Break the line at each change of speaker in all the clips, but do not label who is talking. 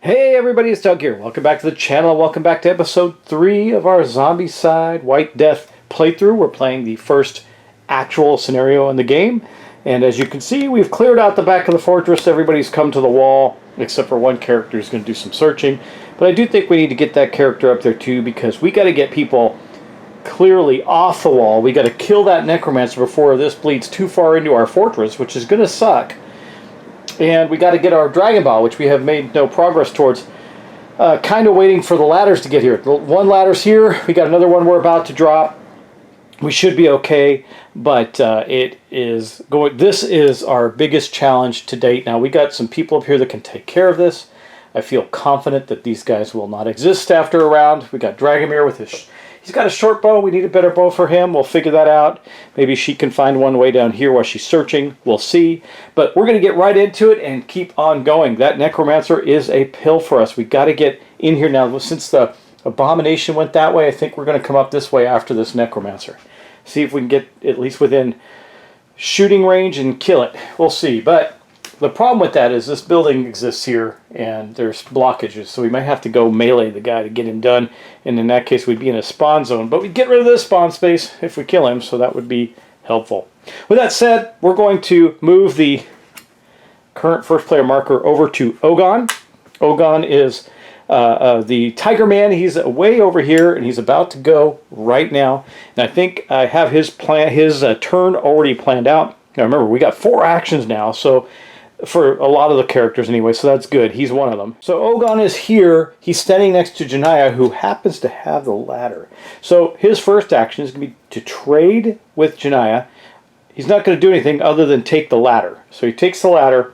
Hey everybody, it's Doug here. Welcome back to the channel. Welcome back to episode 3 of our Zombicide White Death playthrough. We're playing the first actual scenario in the game. And as you can see, we've cleared out the back of the fortress. Everybody's come to the wall, except for one character who's going to do some searching. But I do think we need to get that character up there too, because we got to get people clearly off the wall. We got to kill that Necromancer before this bleeds too far into our fortress, which is going to suck. And we got to get our Dragon Ball, which we have made no progress towards. Kind of waiting for the ladders to get here. One ladder's here. We got another one we're about to drop. We should be okay, but it is going. This is our biggest challenge to date. Now we got some people up here that can take care of this. I feel confident that these guys will not exist after a round. We got Dragomir with his. He's got a short bow. We need a better bow for him. We'll figure that out. Maybe she can find one way down here while she's searching. We'll see. But we're going to get right into it and keep on going. That Necromancer is a pill for us. We got to get in here now. Since the Abomination went that way, I think we're going to come up this way after this Necromancer. See if we can get at least within shooting range and kill it. We'll see. But the problem with that is this building exists here and there's blockages, so we might have to go melee the guy to get him done, and in that case we'd be in a spawn zone, but we'd get rid of this spawn space if we kill him, so that would be helpful. With that said, we're going to move the current first player marker over to Ogon. Ogon is the Tiger Man. He's way over here and he's about to go right now, and I think I have his turn already planned out. Now remember, we got 4 actions now, so for a lot of the characters anyway, so that's good. He's one of them. So Ogon is here. He's standing next to Janaya, who happens to have the ladder. So his first action is going to be to trade with Janaya. He's not going to do anything other than take the ladder. So he takes the ladder.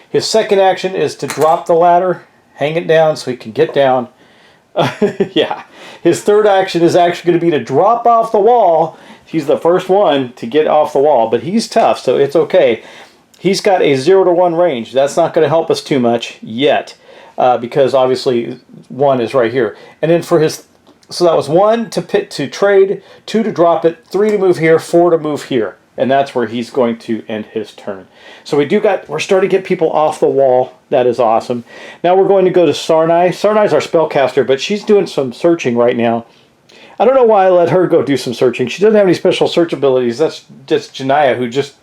His second action is to drop the ladder, hang it down so he can get down. Yeah. His third action is actually going to be to drop off the wall. He's the first one to get off the wall, but he's tough, so it's okay. He's got a 0 to 1 range. That's not going to help us too much yet, because obviously 1 is right here. And then for his, so that was 1 to trade, 2 to drop it, 3 to move here, 4 to move here, and that's where he's going to end his turn. So we're starting to get people off the wall. That is awesome. Now we're going to go to Sarnai. Sarnai's our spellcaster, but she's doing some searching right now. I don't know why I let her go do some searching. She doesn't have any special search abilities. That's just Janaya, who just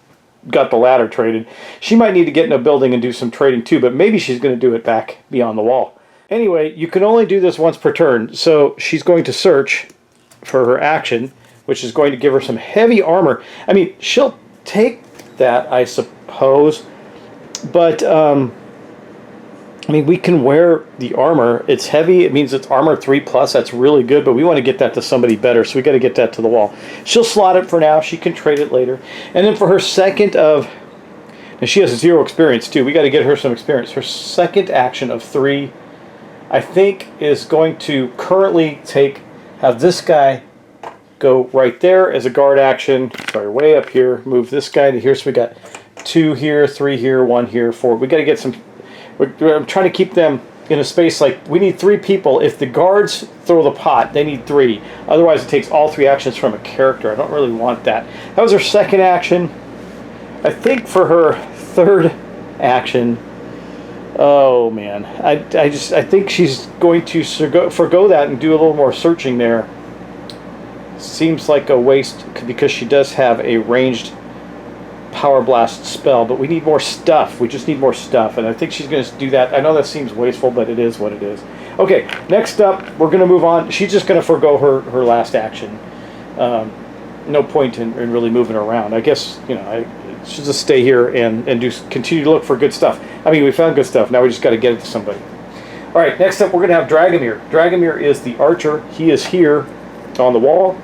got the ladder traded. She might need to get in a building and do some trading too, but maybe she's going to do it back beyond the wall. Anyway, you can only do this once per turn, so she's going to search for her action, which is going to give her some heavy armor. I mean, she'll take that, I suppose, but I mean, we can wear the armor. It's heavy. It means it's armor 3+. That's really good, but we want to get that to somebody better, so we got to get that to the wall. She'll slot it for now. She can trade it later. And then for her second of... And she has 0 experience, too. We got to get her some experience. Her second action of 3, I think, is going to currently have this guy go right there as a guard action. Sorry, way up here. Move this guy to here. So we got 2 here, 3 here, 1 here, 4. We got to get some... I'm trying to keep them in a space like we need 3 people. If the guards throw the pot, they need 3. Otherwise, it takes all 3 actions from a character. I don't really want that. That was her second action. I think for her third action, oh man, I think she's going to forgo that and do a little more searching there. Seems like a waste because she does have a ranged Power Blast spell, but we need more stuff. We just need more stuff, and I think she's going to do that. I know that seems wasteful, but it is what it is. Okay, next up, we're going to move on. She's just going to forgo her last action. No point in really moving her around. I guess, you know, I should just stay here and continue to look for good stuff. I mean, we found good stuff. Now we just got to get it to somebody. All right, next up, we're going to have Dragomir. Dragomir is the archer. He is here on the wall,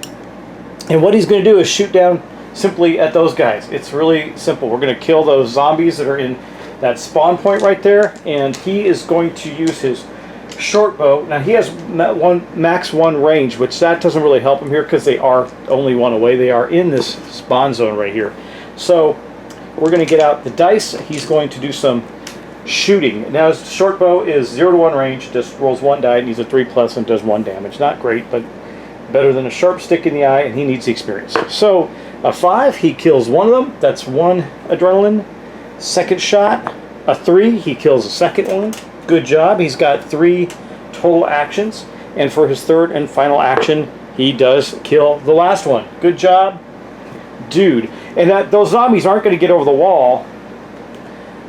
and what he's going to do is shoot down simply at those guys. It's really simple. We're going to kill those zombies that are in that spawn point right there, and he is going to use his short bow. Now he has max 1 range, which that doesn't really help him here because they are only 1 away. They are in this spawn zone right here. So we're going to get out the dice. He's going to do some shooting. Now his short bow is 0 to 1 range, just rolls 1 die, needs a 3+ and does 1 damage. Not great, but better than a sharp stick in the eye, and he needs the experience. So a 5, he kills 1 of them. That's 1 adrenaline. Second shot, a 3, he kills the second one. Good job. He's got 3 total actions. And for his 3rd and final action, he does kill the last one. Good job, dude. And those zombies aren't going to get over the wall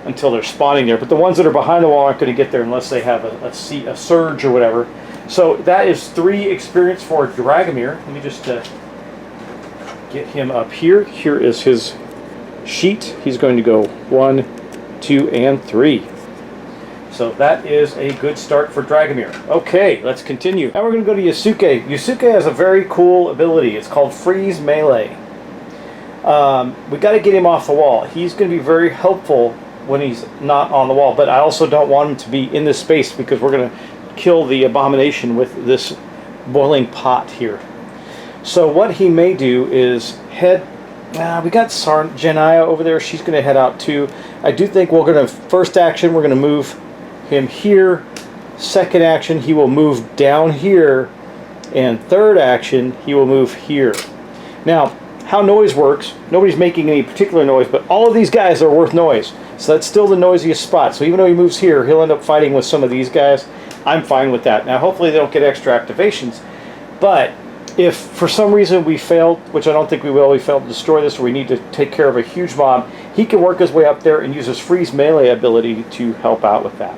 until they're spawning there. But the ones that are behind the wall aren't going to get there unless they have a surge or whatever. So that is 3 experience for Dragomir. Let me just get him up here. Here is his sheet. He's going to go 1, 2, and 3. So that is a good start for Dragomir. Okay, let's continue. Now we're going to go to Yusuke. Yusuke has a very cool ability. It's called Freeze Melee. We got to get him off the wall. He's going to be very helpful when he's not on the wall, but I also don't want him to be in this space because we're going to kill the Abomination with this boiling pot here. So what he may do is head... we got Janaya over there. She's going to head out too. I do think we're going to... First action, we're going to move him here. Second action, he will move down here. And third action, he will move here. Now, how noise works, nobody's making any particular noise, but all of these guys are worth noise. So that's still the noisiest spot. So even though he moves here, he'll end up fighting with some of these guys. I'm fine with that. Now, hopefully they don't get extra activations. But if for some reason we failed, which I don't think we will, we failed to destroy this, or we need to take care of a huge mob, he can work his way up there and use his Freeze Melee ability to help out with that.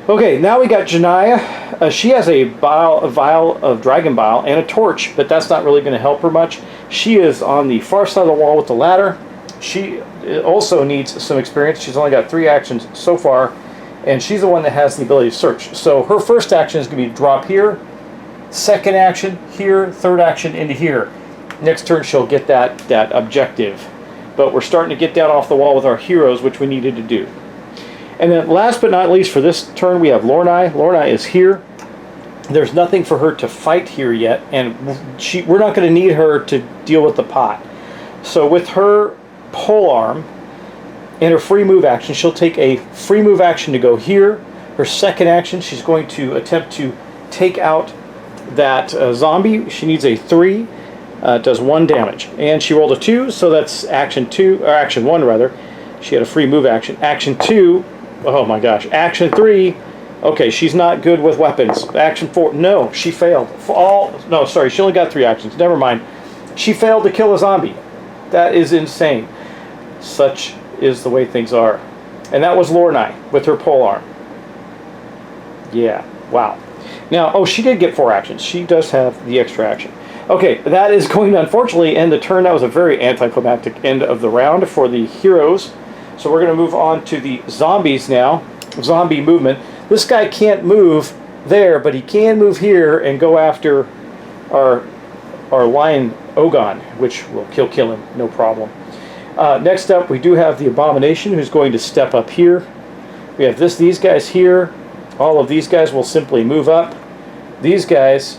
Okay, now we got Janaya. She has a vial of Dragon Bile and a torch, but that's not really going to help her much. She is on the far side of the wall with the ladder. She also needs some experience. She's only got 3 actions so far, and she's the one that has the ability to search. So her first action is going to be drop here, second action here, third action into here. Next turn she'll get that objective. But we're starting to get down off the wall with our heroes, which we needed to do. And then last but not least for this turn, we have Lornai. Lornai is here. There's nothing for her to fight here yet, and we're not going to need her to deal with the pot. So with her pole arm and her free move action, she'll take a free move action to go here. Her second action, she's going to attempt to take out that zombie. She needs a 3. It does 1 damage. And she rolled a 2, so that's action 2, or action 1 rather. She had a free move action. Action 2, oh my gosh. Action 3, okay, she's not good with weapons. Action 4, no, she failed. No, sorry, she only got 3 actions. Never mind. She failed to kill a zombie. That is insane. Such is the way things are. And that was Lornai with her pole arm. Yeah, wow. Now, oh, she did get 4 actions. She does have the extra action. Okay, that is going to unfortunately end the turn. That was a very anticlimactic end of the round for the heroes. So we're going to move on to the zombies now. Zombie movement. This guy can't move there, but he can move here and go after our lion Ogon, which will kill him, no problem. Next up, we do have the Abomination, who's going to step up here. We have these guys here. All of these guys will simply move up. These guys,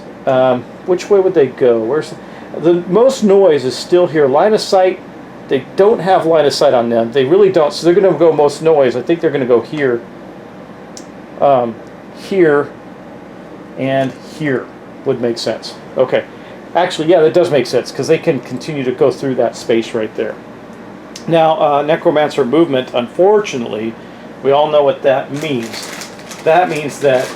which way would they go? Where's the most noise is still here. Line of sight, they don't have line of sight on them. They really don't. So they're going to go most noise. I think they're going to go here, here, and here would make sense. Okay. Actually, yeah, that does make sense because they can continue to go through that space right there. Now, Necromancer movement, unfortunately, we all know what that means. That means that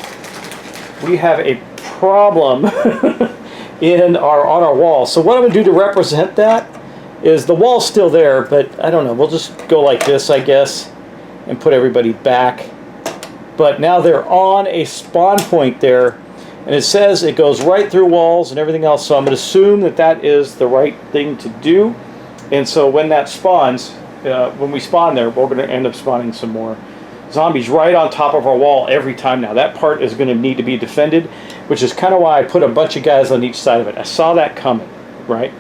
we have a problem on our wall. So what I'm going to do to represent that is the wall's still there, but I don't know. We'll just go like this, I guess, and put everybody back. But now they're on a spawn point there, and it says it goes right through walls and everything else. So I'm going to assume that that is the right thing to do. And so when that spawns, when we spawn there, we're going to end up spawning some more zombies right on top of our wall every time now. That part is going to need to be defended, which is kind of why I put a bunch of guys on each side of it. I saw that coming, right?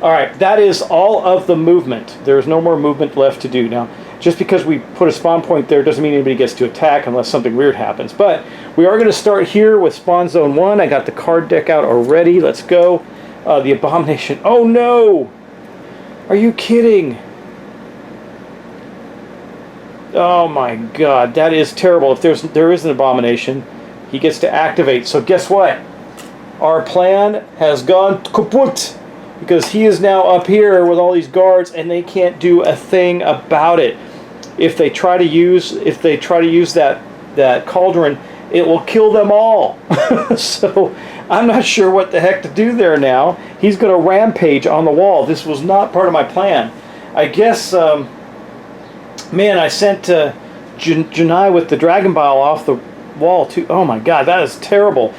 All right, that is all of the movement. There's no more movement left to do. Now, just because we put a spawn point there doesn't mean anybody gets to attack unless something weird happens. But we are going to start here with Spawn Zone 1. I got the card deck out already. Let's go. The Abomination. Oh, no! Are you kidding? Oh, my God. That is terrible. If there is an Abomination, he gets to activate. So guess what? Our plan has gone kaput, because he is now up here with all these guards, and they can't do a thing about it. If they try to use that that cauldron, it will kill them all. So I'm not sure what the heck to do there now. He's going to rampage on the wall. This was not part of my plan. I guess, man, I sent Janai with the Dragon Bile off the wall too. Oh my god, that is terrible.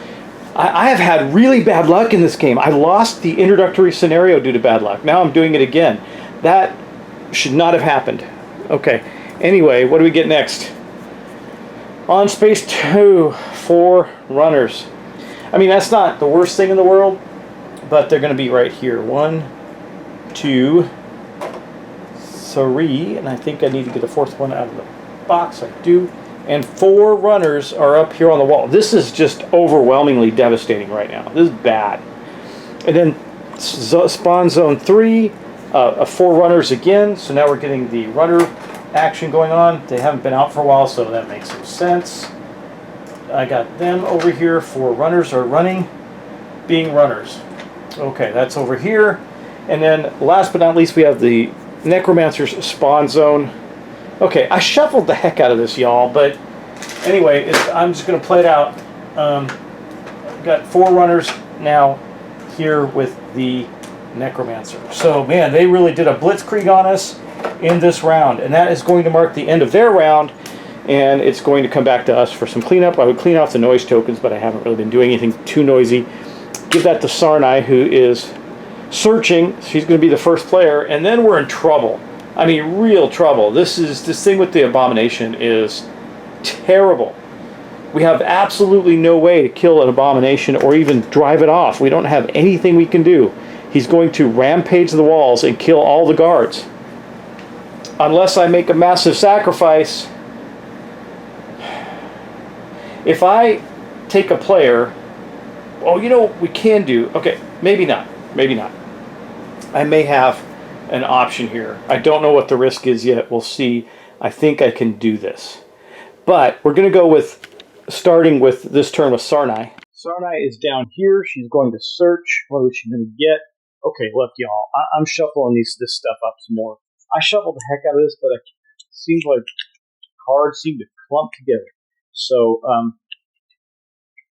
I have had really bad luck in this game. I lost the introductory scenario due to bad luck. Now I'm doing it again. That should not have happened. Okay, anyway, what do we get next? On space 2, 4 runners. I mean, that's not the worst thing in the world, but they're going to be right here. 1, 2, 3, and I think I need to get the fourth one out of the box. I do. And 4 runners are up here on the wall. This is just overwhelmingly devastating right now. This is bad. And then spawn zone 3, 4 runners again. So now we're getting the runner action going on. They haven't been out for a while, so that makes some sense. I got them over here. 4 runners are running, being runners. Okay, that's over here. And then last but not least, we have the Necromancer's spawn zone. Okay, I shuffled the heck out of this, y'all, but anyway, I'm just going to play it out. Got 4 runners now here with the Necromancer. So, man, they really did a blitzkrieg on us in this round, and that is going to mark the end of their round, and it's going to come back to us for some cleanup. I would clean off the noise tokens, but I haven't really been doing anything too noisy. Give that to Sarnai, who is searching. She's going to be the first player, and then we're in trouble. I mean, real trouble. This thing with the Abomination is terrible. We have absolutely no way to kill an Abomination or even drive it off. We don't have anything we can do. He's going to rampage the walls and kill all the guards. Unless I make a massive sacrifice. If I take a player, oh, you know what we can do? Okay, maybe not. Maybe not. I may have an option here. I don't know what the risk is yet. We'll see. I think I can do this. But we're going to go with, starting with this turn with Sarnai. Sarnai is down here. She's going to search. What is she going to get? Okay, look, y'all. I'm shuffling this stuff up some more. I shuffled the heck out of this, but it seems like cards seem to clump together. So,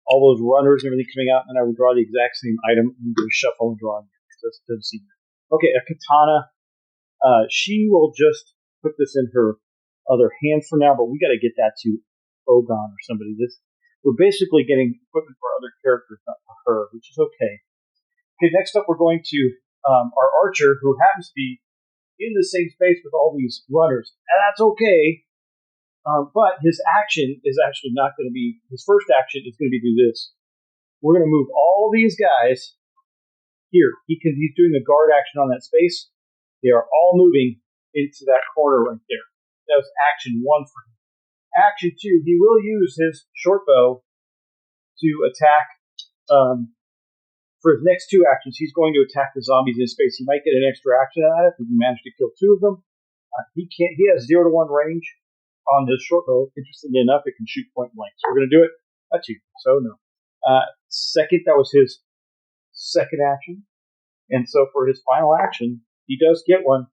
all those runners and everything coming out, and I would draw the exact same item. I'm going to shuffle and draw. That doesn't seem. Okay, a katana. She will just put this in her other hand for now, but we got to get that to Ogon or somebody. We're basically getting equipment for other characters, not for her, which is okay. Okay, next up we're going to our archer, who happens to be in the same space with all these runners, and that's okay. But his action is actually not going to be. His first action is going to be do this. We're going to move all these guys. Here, he's doing a guard action on that space. They are all moving into that corner right there. That was action 1 for him. Action 2, he will use his short bow to attack. For his next 2 actions, he's going to attack the zombies in space. He might get an extra action out of it if he managed to kill 2 of them. He has 0 to 1 range on his short bow. Interestingly enough, it can shoot point blank. So we're going to do it. That's you. So no. Second, that was his second action, and so for his final action, he does get one.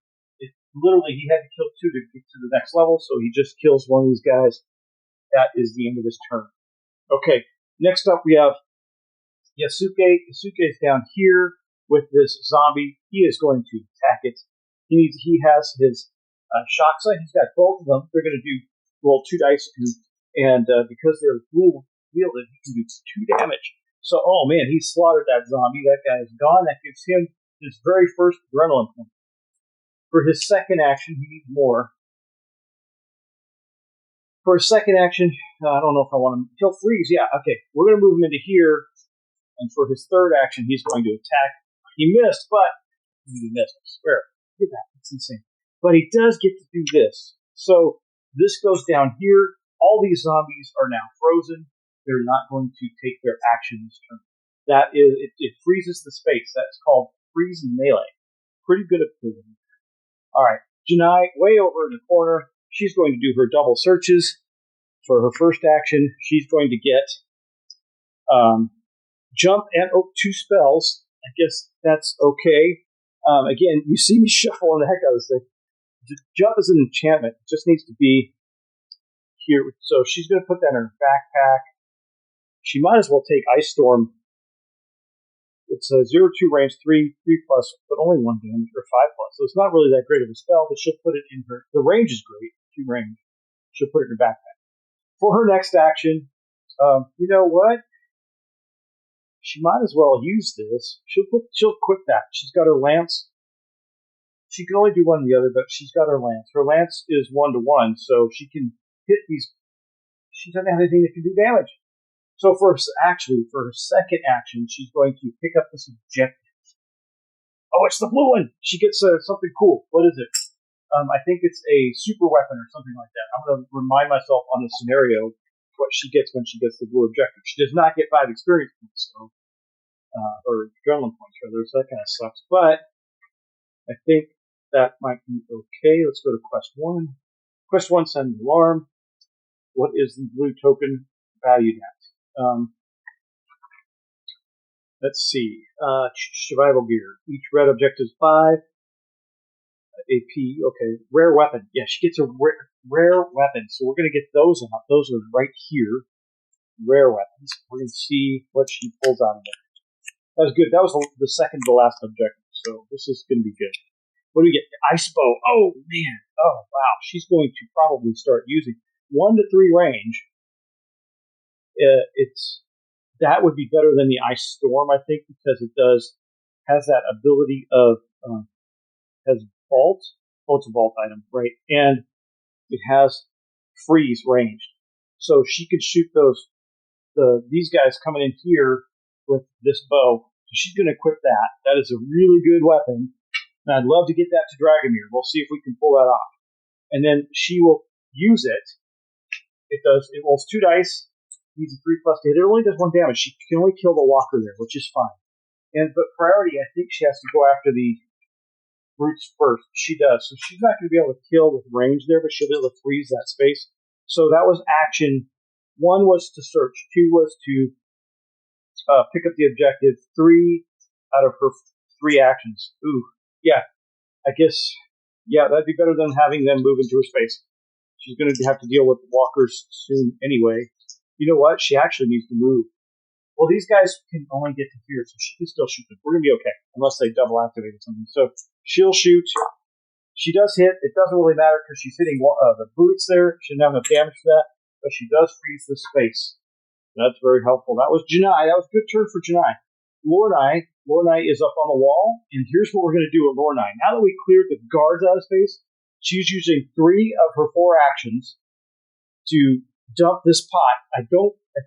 Literally, he had to kill 2 to get to the next level, so he just kills one of these guys. That is the end of his turn. Okay, next up we have Yasuke. Yasuke is down here with this zombie. He is going to attack it. He has his shock sight. He's got both of them. They're going to roll 2 dice, and because they're dual wielded, he can do 2 damage. So, oh man, he slaughtered that zombie. That guy is gone. That gives him his very first adrenaline point. For his second action, he needs more. For his second action, I don't know if I want him. He'll freeze. Yeah, okay. We're going to move him into here. And for his third action, he's going to attack. He missed, but he missed. I swear. Look at that. It's insane. But he does get to do this. So this goes down here. All these zombies are now frozen. They're not going to take their action this turn. That is, it freezes the space. That's called freeze and melee. Pretty good at proving. All right, Janai, way over in the corner. She's going to do her double searches for her first action. She's going to get jump and 2 spells. I guess that's okay. Again, you see me shuffling the heck out of this thing. Jump is an enchantment. It just needs to be here. So she's going to put that in her backpack. She might as well take Ice Storm. It's a 0-2 range, 3+, but only 1 damage, or 5+. So it's not really that great of a spell, but she'll put it in her. The range is great, 2 range. She'll put it in her backpack. For her next action, you know what? She might as well use this. She'll quit that. She's got her lance. She can only do one or the other, but she's got her lance. Her lance is 1-1, so she can hit these. She doesn't have anything that can do damage. So for her second action, she's going to pick up this objective. Oh, it's the blue one. She gets something cool. What is it? I think it's a super weapon or something like that. I'm going to remind myself on the scenario what she gets when she gets the blue objective. She does not get 5 experience points, or adrenaline points, rather, so that kind of sucks. But I think that might be okay. Let's go to Quest 1. Quest 1, send an alarm. What is the blue token valued at? Let's see. Survival gear. Each red objective is 5. AP, okay. Rare weapon. Yeah, she gets a rare weapon. So we're going to get those out. Those are right here. Rare weapons. We're going to see what she pulls out of it. That was good. That was the second to last objective. So this is going to be good. What do we get? Ice bow. Oh, man. Oh, wow. She's going to probably start using 1 to 3 range. That would be better than the Ice Storm, I think, because it has that ability of has vault. Oh, it's a vault item, right? And it has freeze ranged, so she could shoot these guys coming in here with this bow. So she's going to equip that. That is a really good weapon, and I'd love to get that to Dragomir. We'll see if we can pull that off, and then she will use it. It rolls 2 dice. Needs a 3+ to hit. It only does 1 damage. She can only kill the walker there, which is fine. But priority, I think she has to go after the brutes first. She does. So she's not going to be able to kill with range there, but she'll be able to freeze that space. So that was action. 1 was to search. 2 was to pick up the objective. 3 out of her 3 actions. Ooh, yeah. I guess, yeah, that'd be better than having them move into her space. She's going to have to deal with walkers soon anyway. You know what? She actually needs to move. Well, these guys can only get to here, so she can still shoot them. We're going to be okay, unless they double activate or something. So she'll shoot. She does hit. It doesn't really matter because she's hitting the brutes there. She doesn't have enough damage for that, but she does freeze the space. That's very helpful. That was Janai. That was a good turn for Janai. Lornai is up on the wall, and here's what we're going to do with Lornai. Now that we cleared the guards out of space, she's using 3 of her 4 actions to dump this pot. I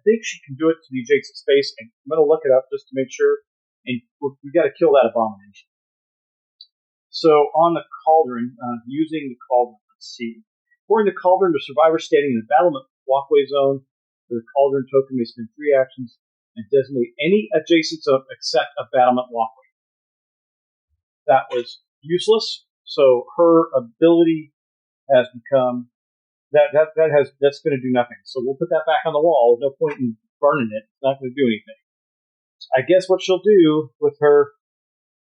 think she can do it to the adjacent space. And I'm going to look it up just to make sure. And we've got to kill that abomination. So on the cauldron, using the cauldron, let's see. Pouring the cauldron to survivors standing in the battlement walkway zone. The cauldron token may spend 3 actions and designate any adjacent zone except a battlement walkway. That was useless. So her ability has become that's going to do nothing. So we'll put that back on the wall. There's no point in burning it. It's not going to do anything. I guess what she'll do with her,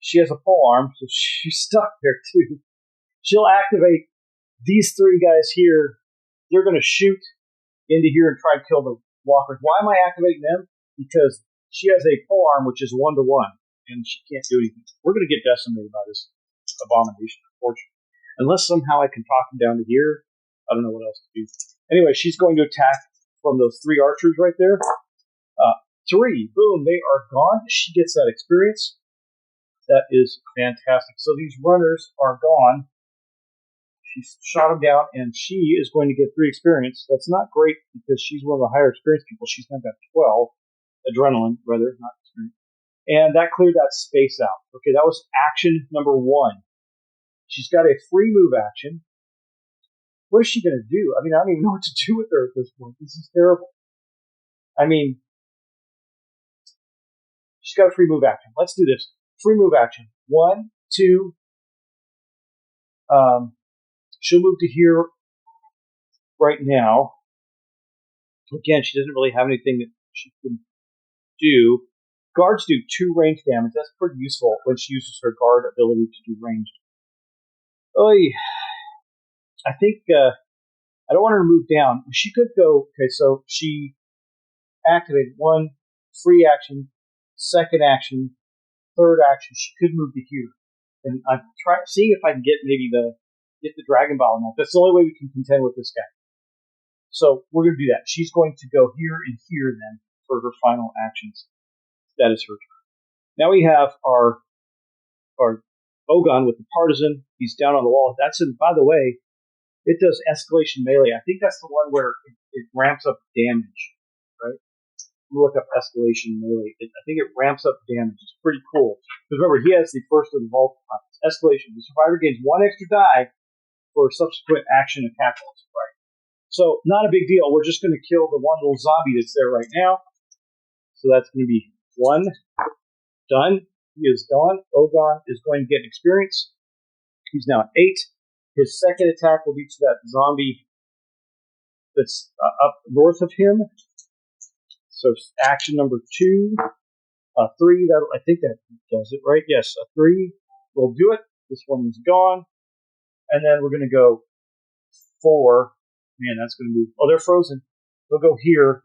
she has a pole arm, so she's stuck there too. She'll activate these 3 guys here. They're going to shoot into here and try and kill the walkers. Why am I activating them? Because she has a pole arm, which is 1-1, and she can't do anything. We're going to get decimated by this abomination, unfortunately. Unless somehow I can talk them down to here. I don't know what else to do. Anyway, she's going to attack from those 3 archers right there. 3. Boom. They are gone. She gets that experience. That is fantastic. So these runners are gone. She's shot them down, and she is going to get 3 experience. That's not great because she's one of the higher experience people. She's going to have 12. Adrenaline, rather, not experience. And that cleared that space out. Okay, that was action number 1. She's got a free move action. What is she going to do? I mean, I don't even know what to do with her at this point. This is terrible. I mean, she's got a free move action. Let's do this. Free move action. 1, 2. She'll move to here right now. Again, she doesn't really have anything that she can do. Guards do 2 range damage. That's pretty useful when she uses her guard ability to do ranged. I think I don't want her to move down. She could go, okay, so she activated one free action, second action, third action. She could move to here. And I'm seeing if I can get the Dragon Ball in that. That's the only way we can contend with this guy. So we're going to do that. She's going to go here and here then for her final actions. That is her turn. Now we have our Ogon with the Partisan. He's down on the wall. That's by the way, it does escalation melee. I think that's the one where it ramps up damage, right? Look up escalation melee. I think it ramps up damage. It's pretty cool. Because remember, he has the first of the multipliers. Escalation. The survivor gains one extra die for subsequent action attack rolls, right? So, not a big deal. We're just going to kill the one little zombie that's there right now. So that's going to be one. Done. He is gone. Ogon is going to get experience. He's now at 8. His second attack will be to that zombie that's up north of him. So action number 2, 3. I think that does it, right? Yes, a 3 will do it. This one is gone, and then we're going to go 4. Man, that's going to move. Oh, they're frozen. They'll go here.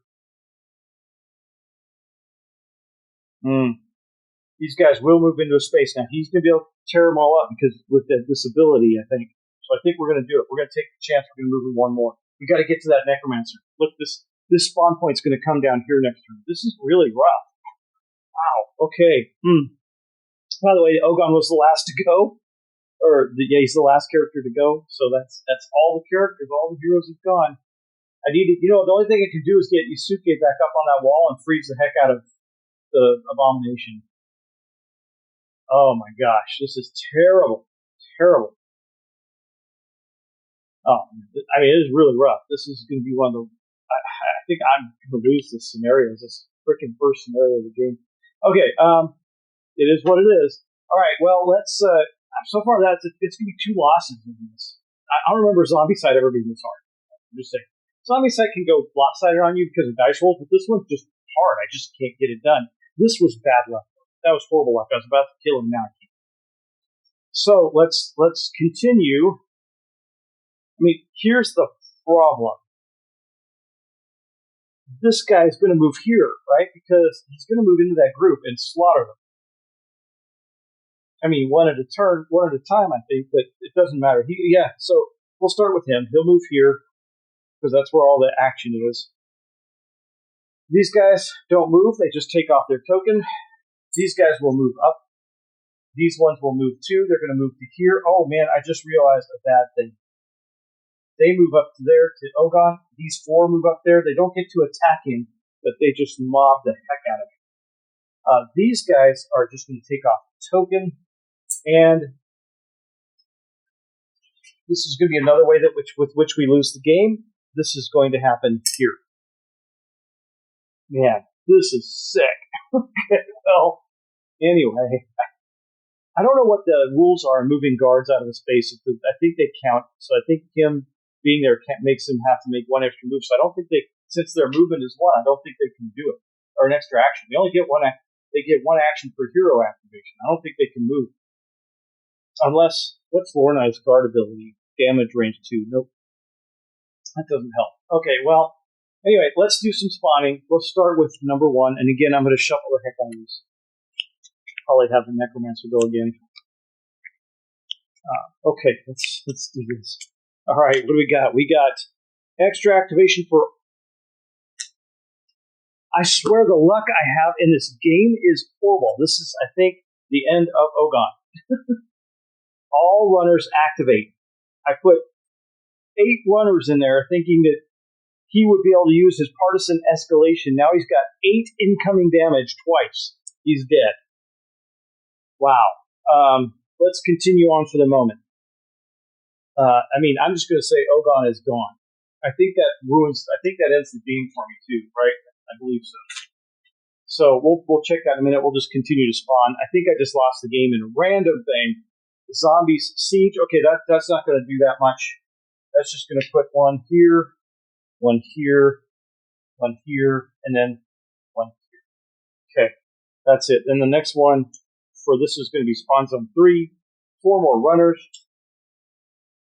These guys will move into a space now. He's going to be able to tear them all up because with this ability, I think. So I think we're going to do it. We're going to take the chance. We're going to move in one more. We got to get to that Necromancer. Look, this spawn point's going to come down here next turn. This is really rough. Wow. Okay. By the way, Ogon was the last to go, he's the last character to go. So that's all the characters, all the heroes have gone. I need to, the only thing I can do is get Yusuke back up on that wall and freeze the heck out of the Abomination. Oh my gosh, this is terrible, terrible. Oh, I mean, it is really rough. This is going to be one of the. I think I'm going to lose this scenario. This freaking first scenario of the game. Okay, it is what it is. All right, well, let's. So far, it's going to be 2 losses in this. I don't remember Zombicide ever being this hard. I'm just saying. Zombicide can go lopsided on you because of dice rolls, but this one's just hard. I just can't get it done. This was bad luck. That was horrible luck. I was about to kill him now. So let's continue. I mean, here's the problem. This guy is going to move here, right? Because he's going to move into that group and slaughter them. I mean, one at a time, I think, but it doesn't matter. So we'll start with him. He'll move here because that's where all the action is. These guys don't move. They just take off their token. These guys will move up. These ones will move too. They're going to move to here. Oh, man, I just realized a bad thing. They move up to there to Ogon. These 4 move up there. They don't get to attack him, but they just mob the heck out of him. These guys are just going to take off the token. And this is going to be another way with which we lose the game. This is going to happen here. Man, this is sick. Okay, well, anyway, I don't know what the rules are in moving guards out of the space. I think they count. So I think him being there makes him have to make 1 extra move. So I don't think since their movement is 1, I don't think they can do it. Or an extra action. They only get they get 1 action per hero activation. I don't think they can move. Unless, what's Lornai's guard ability? Damage range 2. Nope. That doesn't help. Okay, well, anyway, let's do some spawning. Let's start with number 1. And again, I'm going to shuffle the heck out of this. Probably have the Necromancer go again. Okay, let's do this. All right, what do we got? We got extra activation for. I swear the luck I have in this game is horrible. This is, I think, the end of Ogon. All runners activate. I put 8 runners in there thinking that he would be able to use his partisan escalation. Now he's got 8 incoming damage twice. He's dead. Wow. Let's continue on for the moment. I'm just going to say Ogon is gone. I think that ends the game for me too, right? I believe so. So we'll check that in a minute. We'll just continue to spawn. I think I just lost the game in a random thing. Zombies siege. Okay, that's not going to do that much. That's just going to put 1 here, 1 here, 1 here, and then 1 here. Okay, that's it. Then the next one for this is going to be spawn zone 3. 4 more runners.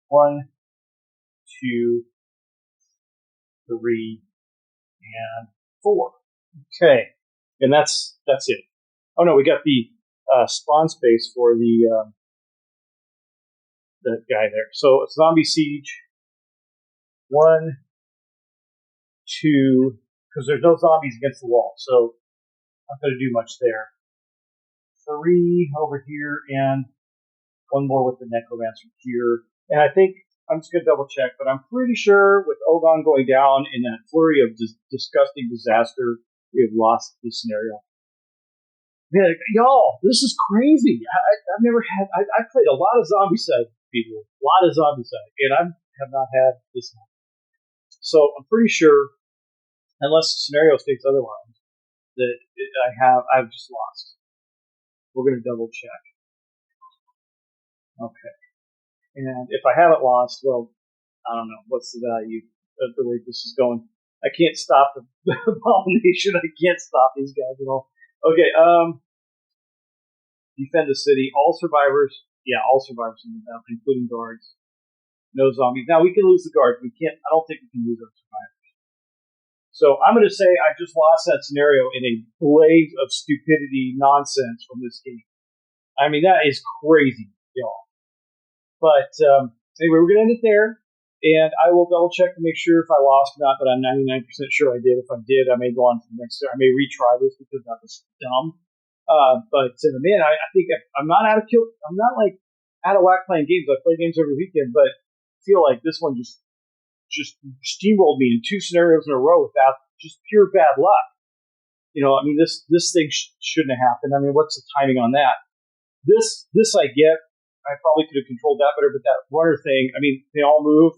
1, 2, 3, and 4. Okay, and that's it. Oh no, we got the spawn space for the guy there. So zombie siege 1, 2, because there's no zombies against the wall, so I'm not going to do much there. 3 over here, and 1 more with the Necromancer here. And I think, I'm just going to double check, but I'm pretty sure with Ogon going down in that flurry of disgusting disaster, we have lost this scenario. Man, y'all, this is crazy. I've never had, I've played a lot of Zombicide, people, a lot of Zombicide, and I have not had this one. So I'm pretty sure, unless the scenario states otherwise, that I've just lost. We're going to double check. Okay. And if I haven't lost, well, I don't know. What's the value of the way this is going? I can't stop the Abomination. I can't stop these guys at all. Okay, defend the city. All survivors. Yeah, all survivors in the battle, including guards. No zombies. Now, we can lose the guards. We can't. I don't think we can lose our survivors. So I'm going to say I just lost that scenario in a blaze of stupidity nonsense from this game. I mean, that is crazy, y'all. But anyway, we're going to end it there. And I will double check to make sure if I lost or not, but I'm 99% sure I did. If I did, I may go on to the next. I may retry this because that was dumb. But man, I think I'm not out of kill. I'm not like out of whack playing games. I play games every weekend, but I feel like this one just steamrolled me in 2 scenarios in a row without just pure bad luck. You know, I mean, this thing shouldn't have happened. I mean, what's the timing on that? This I get. I probably could have controlled that better, but that runner thing, I mean, they all move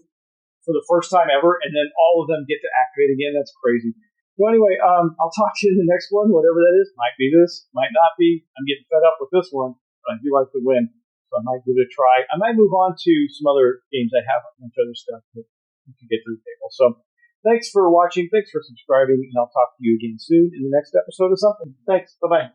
for the first time ever, and then all of them get to activate again. That's crazy. So anyway, I'll talk to you in the next one, whatever that is. Might be this, might not be. I'm getting fed up with this one, but I do like to win, so I might give it a try. I might move on to some other games I have, a bunch of other stuff that you can get through the table. So thanks for watching, thanks for subscribing, and I'll talk to you again soon in the next episode of something. Thanks, bye-bye.